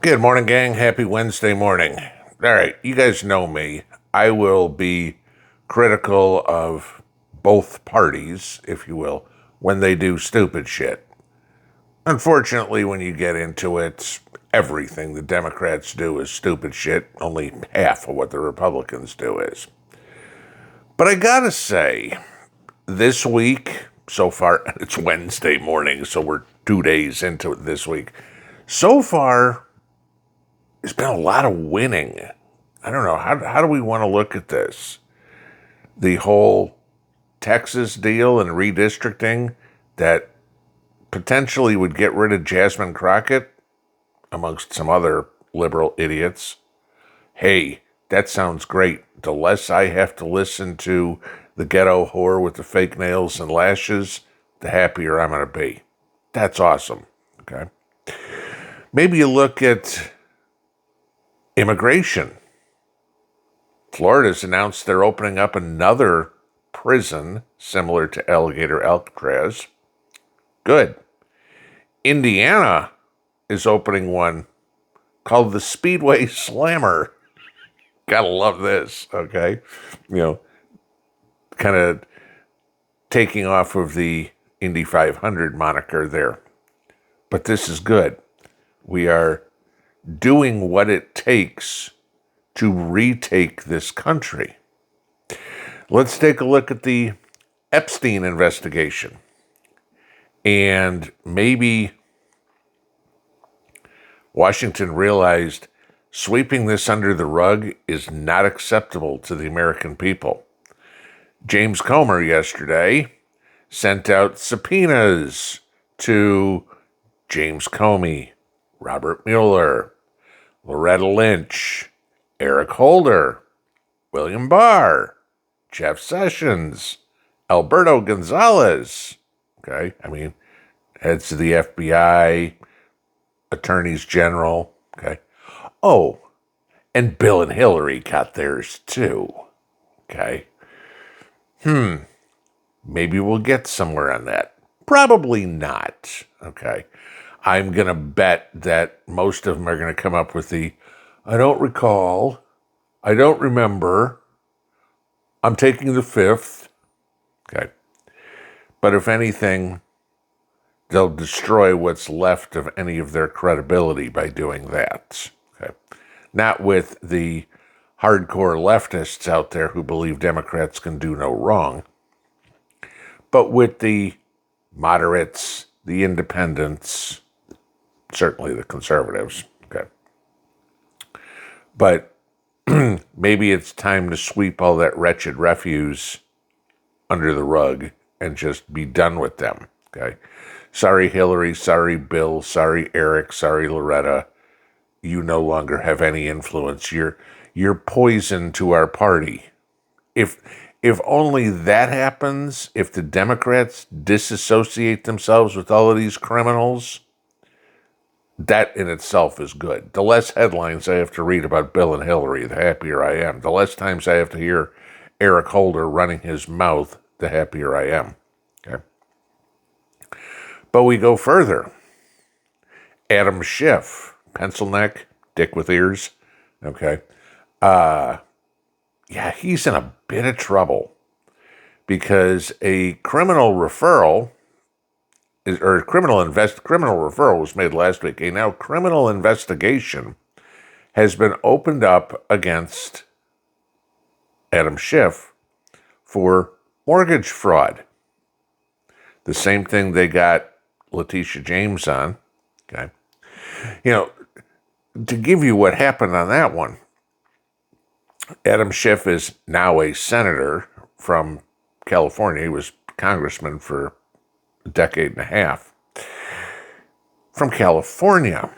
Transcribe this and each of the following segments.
Good morning, gang. Happy Wednesday morning. All right, you guys know me. I will be critical of both parties, if you will, when they do stupid shit. Unfortunately, when you get into it, everything the Democrats do is stupid shit. Only half of what the Republicans do is. But I gotta say, this week, so far, it's Wednesday morning, so we're 2 days into it this week. So far, there's been a lot of winning. I don't know. How do we want to look at this? The whole Texas deal and redistricting that potentially would get rid of Jasmine Crockett, amongst some other liberal idiots. Hey, that sounds great. The less I have to listen to the ghetto whore with the fake nails and lashes, the happier I'm going to be. That's awesome. Okay. Maybe you look at immigration. Florida's announced they're opening up another prison similar to Alligator Alcatraz. Good. Indiana is opening one called the Speedway Slammer. Gotta love this, okay? You know, kind of taking off of the Indy 500 moniker there. But this is good. We are doing what it takes to retake this country. Let's take a look at the Epstein investigation. And maybe Washington realized sweeping this under the rug is not acceptable to the American people. James Comer yesterday sent out subpoenas to James Comey, Robert Mueller, Loretta Lynch, Eric Holder, William Barr, Jeff Sessions, Alberto Gonzalez, okay? I mean, heads of the FBI, attorneys general, okay? Oh, and Bill and Hillary got theirs too, okay? Maybe we'll get somewhere on that. Probably not, okay? I'm going to bet that most of them are going to come up with the, I don't recall, I don't remember, I'm taking the fifth, okay? But if anything, they'll destroy what's left of any of their credibility by doing that, okay? Not with the hardcore leftists out there who believe Democrats can do no wrong, but with the moderates, the independents, certainly the conservatives, okay? But maybe it's time to sweep all that wretched refuse under the rug and just be done with them, okay? Sorry, Hillary, sorry, Bill, sorry, Eric, sorry, Loretta. You no longer have any influence. You're poison to our party. If only that happens, if the Democrats disassociate themselves with all of these criminals, that in itself is good. The less headlines I have to read about Bill and Hillary, the happier I am. The less times I have to hear Eric Holder running his mouth, the happier I am. Okay. But we go further. Adam Schiff, pencil neck, dick with ears. Okay. Yeah, he's in a bit of trouble because a criminal referral criminal referral was made last week. A now criminal investigation has been opened up against Adam Schiff for mortgage fraud. The same thing they got Letitia James on. Okay. You know, to give you what happened on that one, Adam Schiff is now a senator from California. He was congressman for a decade and a half from California.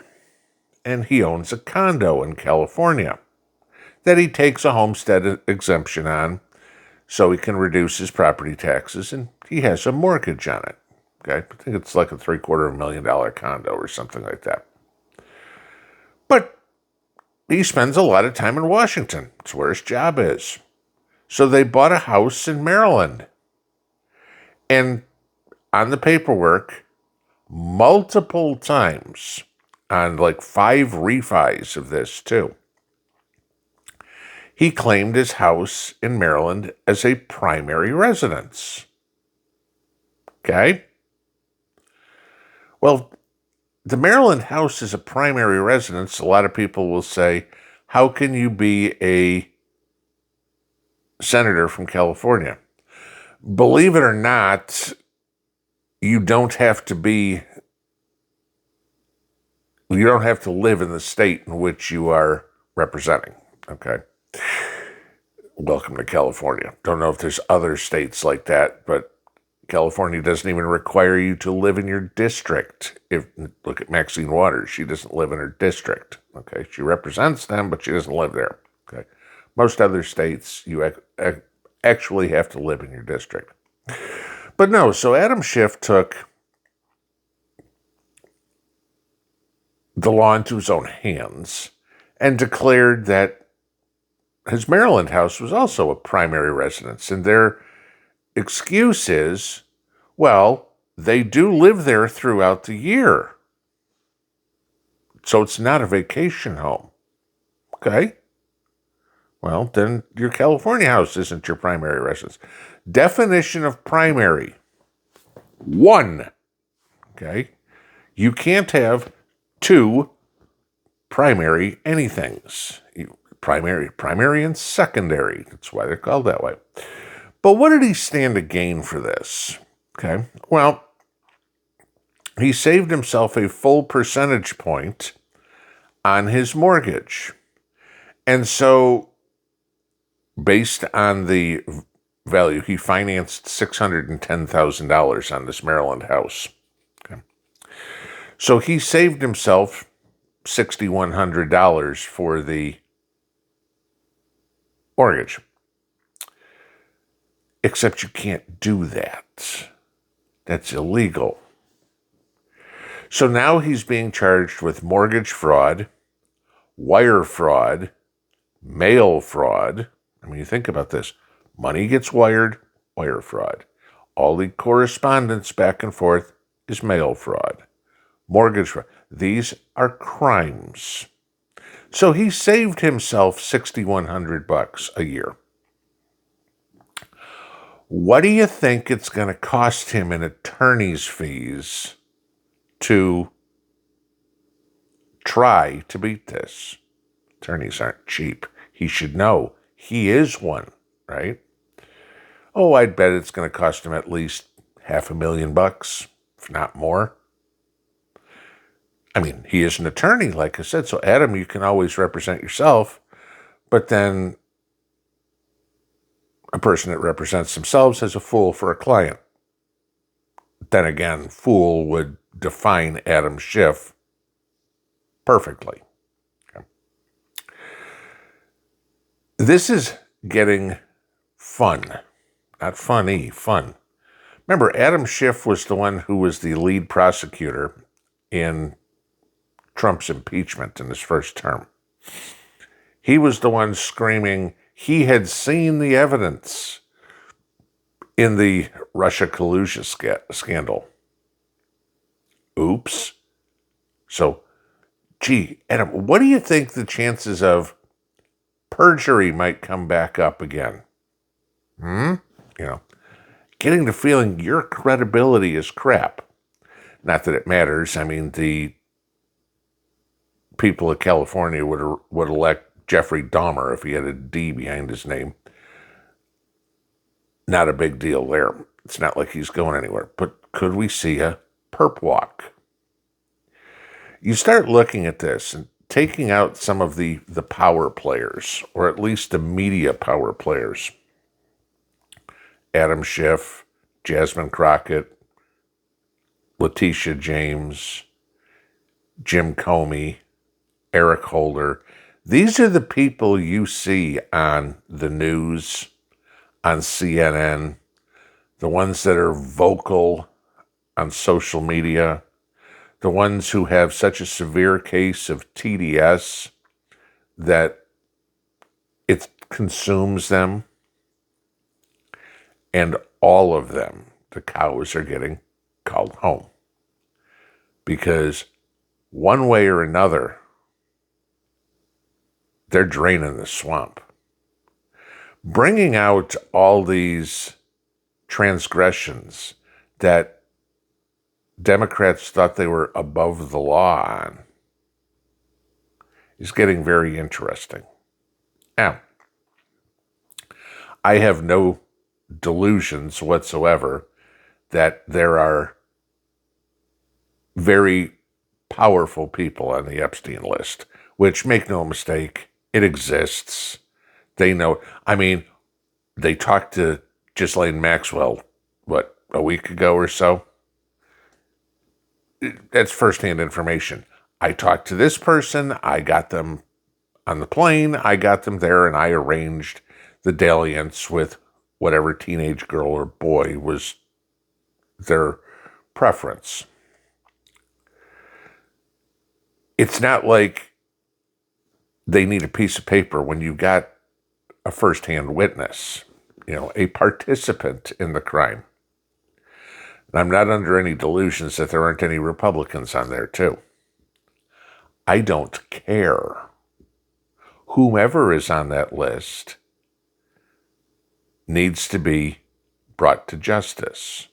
And he owns a condo in California that he takes a homestead exemption on so he can reduce his property taxes, and he has a mortgage on it. Okay, I think it's like a $750,000 condo or something like that. But he spends a lot of time in Washington. It's where his job is. So they bought a house in Maryland. And on the paperwork, multiple times on like 5 refis of this too. He claimed his house in Maryland as a primary residence. Okay? Well, the Maryland house is a primary residence. A lot of people will say, how can you be a senator from California? Believe it or not, you don't have to live in the state in which you are representing. Okay? Welcome to California. Don't know if there's other states like that, but California doesn't even require you to live in your district. Look at Maxine Waters. She doesn't live in her district. Okay, she represents them, but she doesn't live there. Okay, most other states you actually have to live in your district. But no, so Adam Schiff took the law into his own hands and declared that his Maryland house was also a primary residence, and their excuse is, well, they do live there throughout the year. So it's not a vacation home. Okay? Well, then your California house isn't your primary residence. Definition of primary. 1. Okay? You can't have 2 primary anythings. Primary and secondary. That's why they're called that way. But what did he stand to gain for this? Okay, well, he saved himself a full percentage point on his mortgage. And so, based on the value, he financed $610,000 on this Maryland house. Okay. So he saved himself $6,100 for the mortgage. Except you can't do that. That's illegal. So now he's being charged with mortgage fraud, wire fraud, mail fraud. I mean, you think about this. Money gets wired, wire fraud. All the correspondence back and forth is mail fraud. Mortgage fraud. These are crimes. So he saved himself $6,100 a year. What do you think it's going to cost him in attorney's fees to try to beat this? Attorneys aren't cheap. He should know. He is one, right? Oh, I'd bet it's going to cost him at least $500,000, if not more. I mean, he is an attorney, like I said. So, Adam, you can always represent yourself. But then a person that represents themselves as a fool for a client. Then again, fool would define Adam Schiff perfectly. Okay. This is getting fun. Not funny, fun. Remember, Adam Schiff was the one who was the lead prosecutor in Trump's impeachment in his first term. He was the one screaming he had seen the evidence in the Russia collusion scandal. Oops. So, gee, Adam, what do you think the chances of perjury might come back up again? You know, getting the feeling your credibility is crap. Not that it matters. I mean, the people of California would elect Jeffrey Dahmer if he had a D behind his name. Not a big deal there. It's not like he's going anywhere. But could we see a perp walk? You start looking at this and taking out some of the power players, or at least the media power players. Adam Schiff, Jasmine Crockett, Letitia James, Jim Comey, Eric Holder. These are the people you see on the news, on CNN, the ones that are vocal on social media, the ones who have such a severe case of TDS that it consumes them. And all of them, the cows are getting called home. Because one way or another, they're draining the swamp. Bringing out all these transgressions that Democrats thought they were above the law on is getting very interesting. Now, I have no delusions whatsoever that there are very powerful people on the Epstein list, which, make no mistake, it exists. They know. I mean, they talked to Ghislaine Maxwell, a week ago or so? That's firsthand information. I talked to this person, I got them on the plane, I got them there, and I arranged the dalliance with whatever teenage girl or boy was their preference. It's not like they need a piece of paper when you got a firsthand witness, a participant in the crime. And I'm not under any delusions that there aren't any Republicans on there, too. I don't care. Whomever is on that list needs to be brought to justice.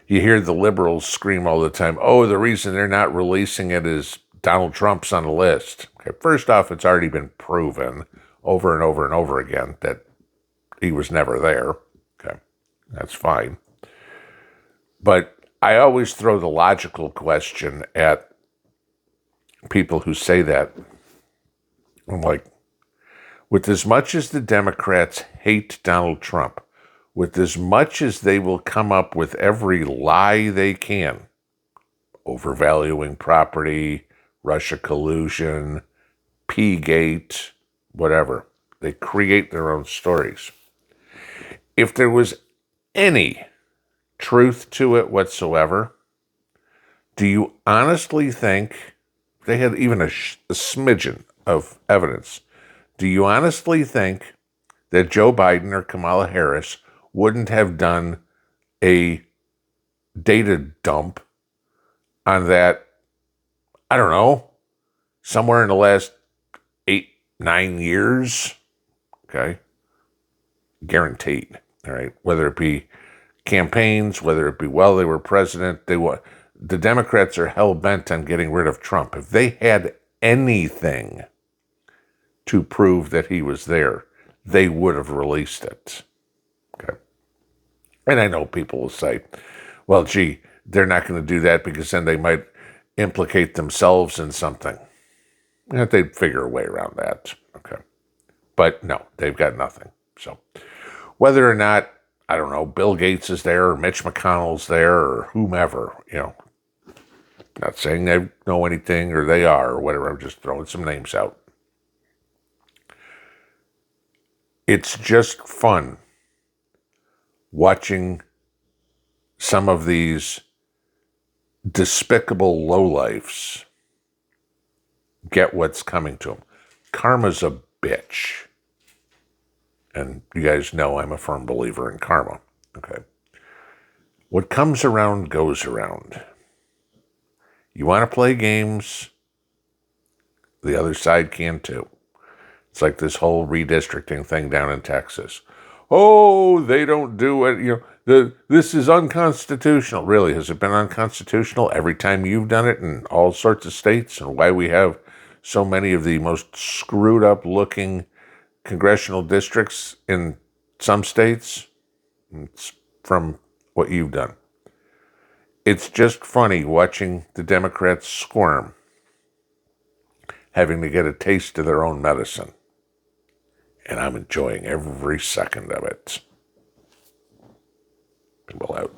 You hear the liberals scream all the time, oh, the reason they're not releasing it is Donald Trump's on the list. Okay, first off, it's already been proven over and over and over again that he was never there. Okay, that's fine. But I always throw the logical question at people who say that. I'm like, with as much as the Democrats hate Donald Trump, with as much as they will come up with every lie they can, overvaluing property, Russia collusion, P-gate, whatever, they create their own stories. If there was any truth to it whatsoever, do you honestly think they had even a smidgen of evidence? Do you honestly think that Joe Biden or Kamala Harris wouldn't have done a data dump on that, I don't know, somewhere in the last 8-9 years? Okay. Guaranteed. All right. Whether it be campaigns, whether it be while they were president, the Democrats are hell-bent on getting rid of Trump. If they had anything to prove that he was there, they would have released it. Okay. And I know people will say, well, gee, they're not going to do that because then they might implicate themselves in something. They'd figure a way around that. Okay. But no, they've got nothing. So whether or not, I don't know, Bill Gates is there or Mitch McConnell's there or whomever, not saying they know anything or they are or whatever. I'm just throwing some names out. It's just fun watching some of these despicable lowlifes get what's coming to them. Karma's a bitch. And you guys know I'm a firm believer in karma. Okay. What comes around goes around. You want to play games? The other side can too. It's like this whole redistricting thing down in Texas. Oh, they don't do it. This is unconstitutional. Really, has it been unconstitutional every time you've done it in all sorts of states? And why we have so many of the most screwed up looking congressional districts in some states? It's from what you've done. It's just funny watching the Democrats squirm, having to get a taste of their own medicine. And I'm enjoying every second of it. Pinball out.